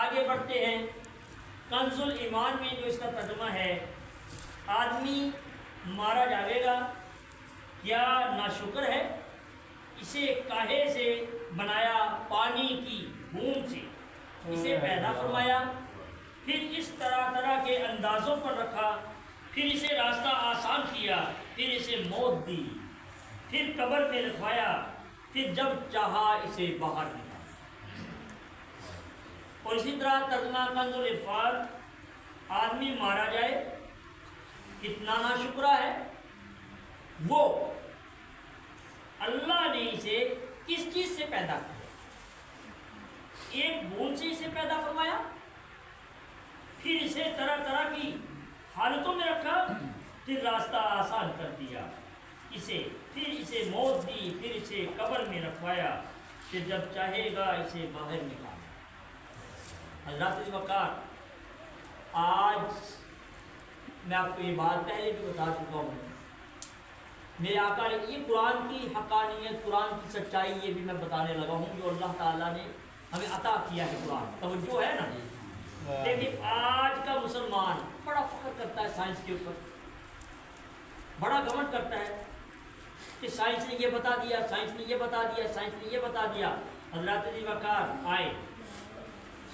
آگے بڑھتے ہیں. کنز الایمان میں جو اس کا ترجمہ ہے، آدمی مارا جاوے گا، کیا ناشکر ہے؟ اسے کاہے سے بنایا؟ پانی کی بوند سے اسے پیدا فرمایا، پھر اس طرح طرح کے اندازوں پر رکھا، پھر اسے راستہ آسان کیا، پھر اسے موت دی، پھر قبر میں رکھوایا، پھر جب چاہا اسے باہر نکالا. اور اسی طرح ترجمہ کنز العرفان، آدمی مارا جائے، کتنا ناشکرا ہے وہ، اللہ نے اسے کس چیز سے پیدا کیا؟ ایک بوند سے اسے پیدا فرمایا، پھر اسے طرح طرح کی حالتوں میں رکھا، پھر راستہ آسان کر دیا اسے، پھر اسے موت دی، پھر اسے قبر میں رکھوایا، پھر جب چاہے گا اسے باہر نکالا. حضرات وقار، آج میں آپ کو یہ بات پہلے بھی بتا چکا ہوں، میرے آقا نے یہ قرآن کی حقانیت، قرآن کی سچائی یہ بھی میں بتانے لگا ہوں جو اللہ تعالیٰ نے ہمیں عطا کیا ہے. قرآن توجہ ہے نا. لیکن آج کا مسلمان بڑا فخر کرتا ہے سائنس کے اوپر، بڑا گھمنڈ کرتا ہے کہ سائنس نے یہ بتا دیا، سائنس نے یہ بتا دیا، سائنس نے یہ بتا دیا. حضرات وقار آئے،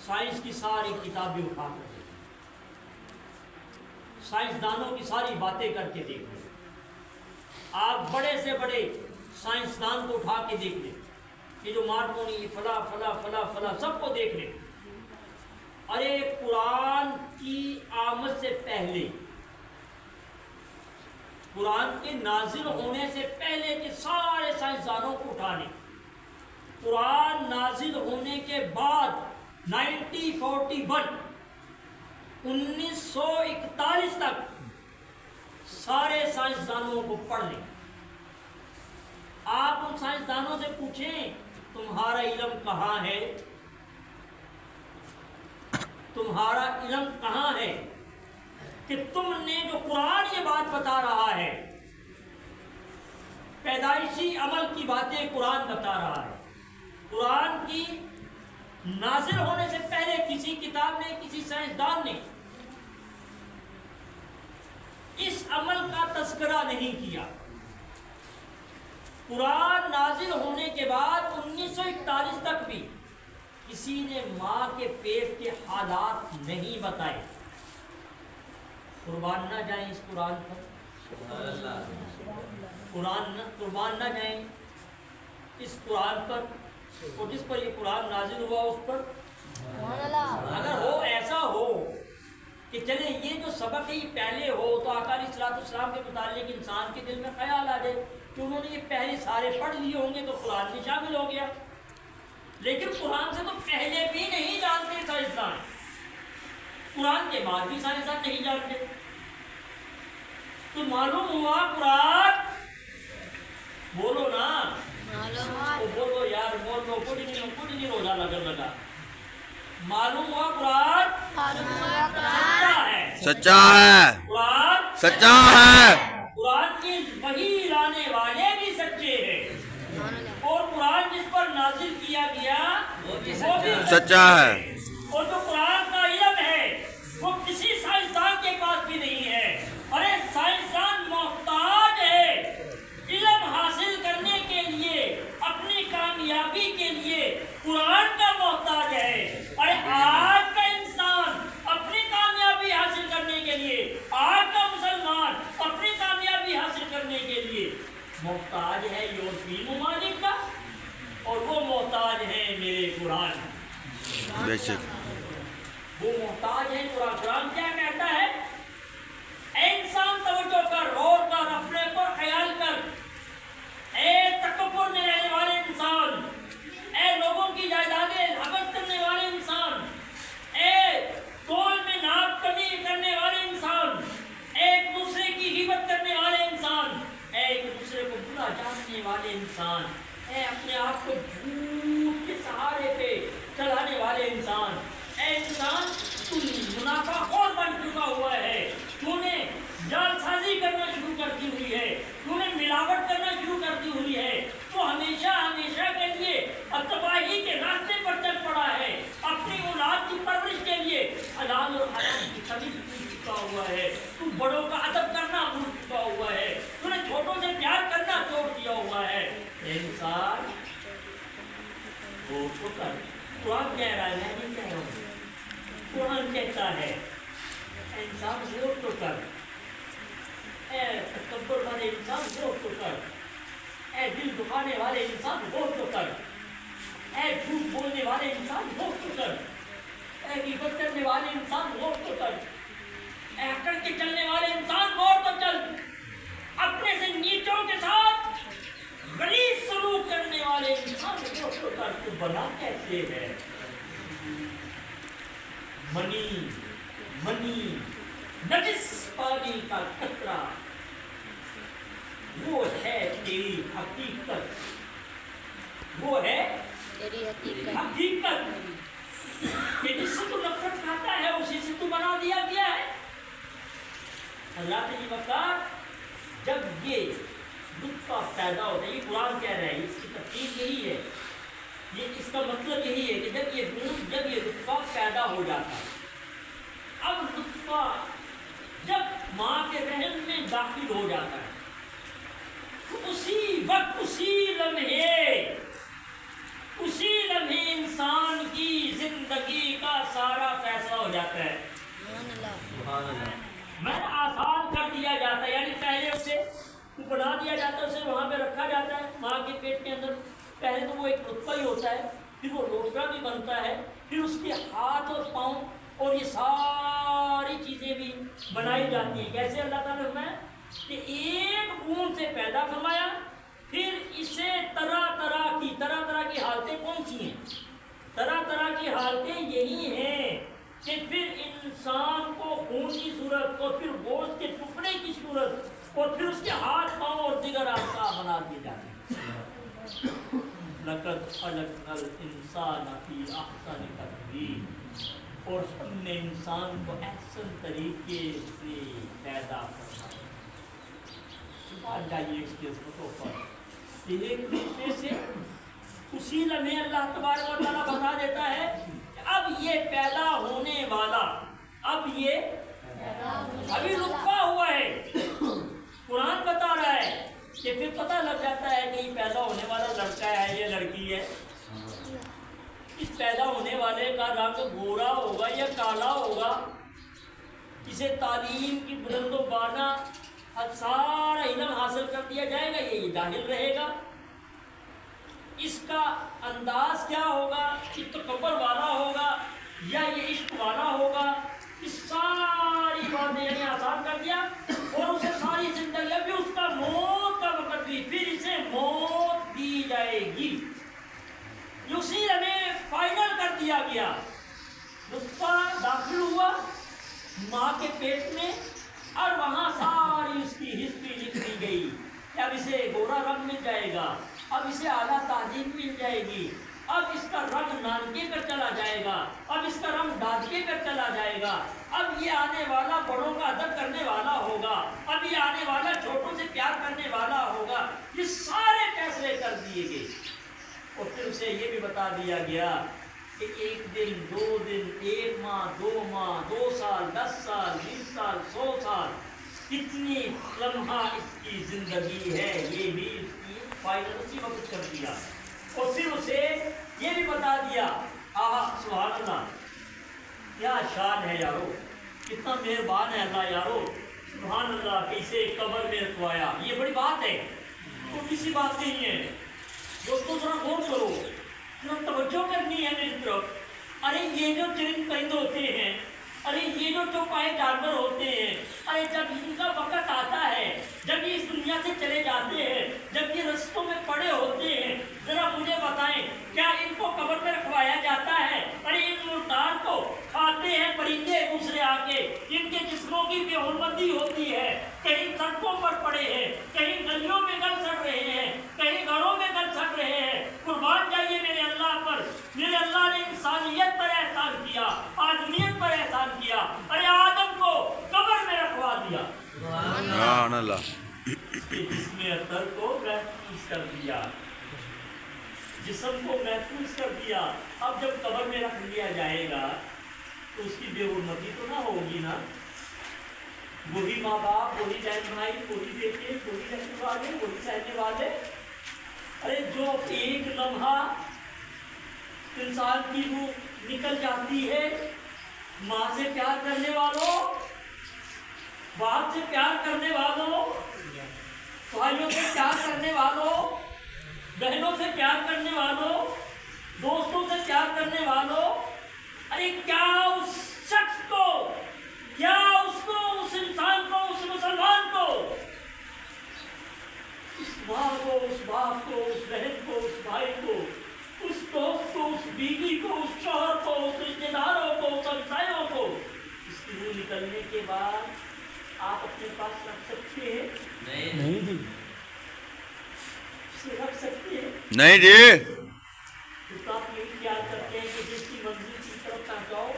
سائنس کی ساری کتابیں اٹھا کر دیکھیں، سائنسدانوں کی ساری باتیں کر کے دیکھ لیں. آپ بڑے سے بڑے سائنسدان کو اٹھا کے دیکھ لیں، یہ جو مارکونی فلا فلا فلا فلا سب کو دیکھ لیں. ارے قرآن کی آمد سے پہلے، قرآن کے نازل ہونے سے پہلے کے سارے سائنسدانوں کو اٹھا لیں. قرآن نازل ہونے کے بعد 1941 تک سارے سائنسدانوں کو پڑھ لیں. آپ ان سائنسدانوں سے پوچھیں تمہارا علم کہاں ہے، تمہارا علم کہاں ہے کہ تم نے جو قرآن یہ بات بتا رہا ہے، پیدائشی عمل کی باتیں قرآن بتا رہا ہے. قرآن کی نازل ہونے سے پہلے کسی کتاب نے، کسی سائنسدان نے اس عمل کا تذکرہ نہیں کیا. قرآن نازل ہونے کے بعد 1941 تک بھی کسی نے ماں کے پیٹ کے حالات نہیں بتائے. قربان نہ جائیں اس قرآن پر، قربان نہ جائیں اس قرآن پر، اور جس پر یہ قرآن نازل ہوا اس پر. اگر ہو ایسا ہو کہ چلے یہ جو سبق ہے یہ پہلے ہو، تو آقا علیہ الصلوۃ والسلام کے متعلق انسان کے دل میں خیال آ جائے کہ انہوں نے یہ پہلے سارے پڑھ لیے ہوں گے تو قرآن میں شامل ہو گیا. لیکن قرآن سے تو پہلے بھی نہیں جانتے سائنسدان، قرآن کے بعد بھی سائنسدان نہیں جانتے. تو معلوم ہوا قرآن، بولو نا، بولو یار، بولو، کچھ نہیں روزہ لگا. معلوم ہوا قرآن سچا ہے، سچا ہے، قرآن سچا ہے. قرآن کی وحی لانے والے بھی سچے ہیں، اور قرآن جس پر نازل کیا گیا وہ بھی سچا ہے. اور جو قرآن کا علم ہے وہ کسی سائنسدان کے پاس بھی نہیں ہے. ارے سائنسدان محتاج ہے علم حاصل کرنے کے لیے، اپنی کامیابی کے لیے قرآن کا محتاج ہے. ارے آج کا انسان اپنی کامیابی حاصل کرنے کے لیے، آج کا مسلمان اپنی کامیابی حاصل کرنے کے لیے محتاج ہے یورپی ممالک کا، اور وہ محتاج ہے میرے قرآن. بے شک وہ محتاج ہے قرآن. قرآن کیا کہتا ہے؟ اے انسان توجہ کر، غور کر، اپنے پر خیال کر. اے تکبر میں رہنے والے انسان، اے لوگوں کی جائیدادیں حبس کرنے والے انسان، اے تول میں ناپ کمی کرنے والے انسان، اے ایک دوسرے کی غیبت کرنے والے انسان، اے ایک دوسرے کو برا جاننے والے انسان، اے اپنے آپ کو جھوٹ کے سہارے پہ چلانے والے انسان، اے انسان تم منافع خور بن تو کر. قرآن کہہ رہا ہے, میں نہیں کہہ رہا ہوں. قرآن کہتا ہے اے انسان سے اٹھ تو کر, اے تکبر والے انسان سے اٹھ تو کر, اے دل دکھانے والے انسان غور تو کر, اے جھوٹ بولنے والے انسان غور تو کر, اے غیبت کرنے والے انسان غور تو کر, اے اکڑ کے چلنے والے انسان غور تو چل. اپنے سے نیچوں کے ساتھ غلیظ سلوک کرنے والے انسان غور تو کر. تو بنا کیسے ہے؟ منی نجس پانی کا قطرہ, وہ ہے تیری حقیقت, وہ ہے تیری حقیقت. حقیقت کہ جس سے تو نفرت کھاتا ہے اسی سے تو بنا دیا گیا ہے. اللہ تعالی وقار جب یہ نطفہ پیدا ہوتا ہے, یہ قرآن کہہ رہا ہے, اس کی تفصیل یہی ہے, یہ اس کا مطلب یہی ہے کہ جب یہ نطفہ پیدا ہو جاتا ہے, اب نطفہ جب ماں کے رحم میں داخل ہو جاتا ہے تو اسی وقت اسی لمحے انسان کی زندگی کا سارا فیصلہ ہو جاتا ہے. سبحان اللہ. میں آسان کر دیا جاتا ہے, یعنی پہلے اسے بنا دیا جاتا ہے, اسے وہاں پہ رکھا جاتا ہے ماں کے پیٹ کے اندر. پہلے تو وہ ایک نطفہ ہی ہوتا ہے, پھر وہ روٹا بھی بنتا ہے, پھر اس کے ہاتھ اور پاؤں اور یہ ساری چیزیں بھی بنائی جاتی ہیں. کیسے اللہ تعالیٰ نے کہ ایک بوند سے پیدا فرمایا, پھر اسے طرح طرح کی حالتیں کون سی ہیں؟ طرح کی حالتیں یہی ہیں کہ پھر انسان کو خون کی صورت اور پھر گوشت کے ٹکڑے کی صورت اور پھر اس کے ہاتھ پاؤں اور دیگر اعضاء بنا دیے جاتے ہیں. لقد خلقنا الانسان فی احسن تقویم, اور ہم نے انسان کو احسن طریقے سے پیدا کرنا. جائیے اس کے عظمتوں پر ایک طریقے سے اسی لمحے اللہ تبارک و تعالیٰ بتا دیتا ہے کہ اب یہ پیدا ہونے والا, اب یہ ابھی نطفہ ہوا ہے. قرآن بتا رہا ہے کہ پھر پتہ لگ جاتا ہے کہ یہ پیدا ہونے والا لڑکا ہے یا لڑکی ہے. اس پیدا ہونے والے کا رنگ گورا ہوگا یا کالا ہوگا, اسے تعلیم کی بلند و بالا سارا علم حاصل کر دیا جائے گا, یہ جاہل رہے گا. اس کا انداز کیا ہوگا, یہ تکبر والا ہوگا یا یہ عشق والا ہوگا, اس ساری باتیں یعنی آسان کر دیا. اور اسے ساری زندگی بھی اس کا موت کا وقت بھی, پھر اسے موت دی جائے گی. اسی ہمیں فائنل کر دیا گیا. نطفہ داخل ہوا ماں کے پیٹ میں, اور وہاں ساری اس کی ہسٹری لکھ دی گئی کہ اب اسے گورا رنگ مل جائے گا, اب اسے اعلیٰ تعلیم مل جائے گی, اب اس کا رنگ نانکے پر چلا جائے گا, اب اس کا رنگ دادکے پر چلا جائے گا, اب یہ آنے والا بڑوں کا ادب کرنے والا ہوگا, اب یہ آنے والا چھوٹوں سے پیار کرنے والا ہوگا. یہ سارے فیصلے کر دیے گئے. اور پھر اسے یہ بھی بتا دیا گیا کہ ایک دن, 2 دن, 1 ماہ, 2 ماہ, 2 سال, 10 سال, 20 سال, 100 سال, کتنی لمحہ اس کی زندگی ہے, یہ بھی اس کی فائنل اسی وقت کر دیا. اور پھر اسے یہ بھی بتا دیا, آہا سبحان اللہ, کیا شان ہے یارو, کتنا مہربان ہے اللہ یارو, سبحان اللہ, کہ اسے قبر میں رکھوایا. یہ بڑی بات ہے, تو کسی بات نہیں ہے. دوستوں ذرا غور کرو, ذرا توجہ کرنی ہے میری طرف. ارے یہ جو چرند پرند ہوتے ہیں, ارے یہ جو چوپائے جانور ہوتے ہیں, ارے جب ان کا وقت آتا ہے, جب یہ اس دنیا سے چلے جاتے ہیں, جب یہ رستوں میں پڑے ہوتے ہیں, ذرا مجھے بتائیں کیا ان کو قبر میں رکھوایا جاتا ہے؟ ارے ان مردار کو کھاتے ہیں پرندے دوسرے آ کے, ان کے جسموں کی بے حرمتی ہوتی ہے, کہیں سڑکوں پر پڑے ہیں, کہیں گلیوں میں گل سڑ رہے ہیں, کہیں گھروں میں گل سڑ رہے ہیں. قربان جائیے میرے اللہ پر. میرے اللہ نے انسانیت پر احسان کیا, آدمیت پر احسان کیا. ارے آدم کو قبر میں رکھوا دیا, سبحان اللہ, جسم اطہر کو محفوظ کر دیا, جسم کو محفوظ کر دیا. اب جب قبر میں رکھ لیا جائے گا تو اس کی بے حرمتی تو نہ ہوگی نا. وہی ماں باپ, وہی بہن بھائی, وہی بیٹے, وہی رہنے والے, وہی سہنے والے. ارے جو ایک لمحہ انسان کی روح نکل جاتی ہے۔ ماں سے پیار کرنے والوں، باپ سے پیار کرنے والوں، بھائیوں سے پیار کرنے والوں، بہنوں سے پیار کرنے والوں، دوستوں سے پیار کرنے والوں، ارے کیا اس شخص کو، کیا اس کو، اس انسان کو، اس مسلمان کو، اس ماں کو، اس باپ کو، اس بہن کو، اس بھائی کو، اس دوست کو، اس بیوی کو، اس شوہر کو، اس رشتے داروں کو، اس ہمسایوں کو، اس کی روح نکلنے کے بعد آپ اپنے پاس رکھ سکتے ہیں؟ نہیں جی، اسے رکھ سکتے ہیں؟ نہیں جی، تو آپ یہی خیال کرتے ہیں کہ جس کی منزل کی طرف نہ جاؤ۔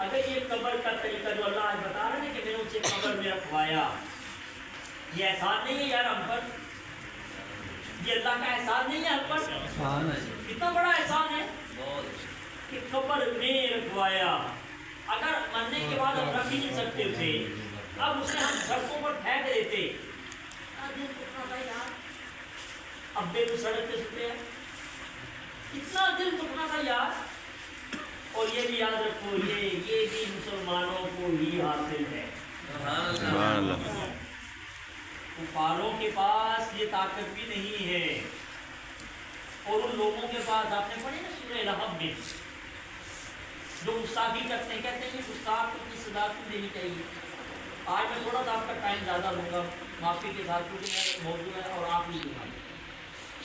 اگر یہ قبر کا طریقہ جو اللہ آج بتا رہے ہیں کہ میں نے اسے قبر میں رکھوایا، یہ احسان نہیں ہے یار ہم پر؟ یہ اللہ کا احسان نہیں ہے ہم پر؟ سبحان اللہ، کتنا بڑا احسان ہے کہ قبر میں رکھوایا۔ اگر مرنے کے بعد ہم رکھ ہی نہیں سکتے تھے، اب اسے ہم سڑکوں پر پھینک دیتے، دل ٹوٹنا تھا یار، ابے تو سڑک پہ سوتے ہیں، اتنا دل ٹوٹنا تھا یار۔ اور یہ بھی یاد رکھو، یہ بھی مسلمانوں کو ہی حاصل ہے۔ سبحان اللہ، کفاروں کے پاس یہ طاقت بھی نہیں ہے، اور ان لوگوں کے پاس، آپ نے پڑھی نا سورہ لہب میں، جو گستاخی کرتے ہیں، کہتے ہیں کہ گستاخ کو کی سزا کیوں دینی چاہیے۔ آج میں تھوڑا سا آپ کا ٹائم زیادہ لوں گا معافی کے ساتھ، کیونکہ میرا موضوع ہے اور آپ ہی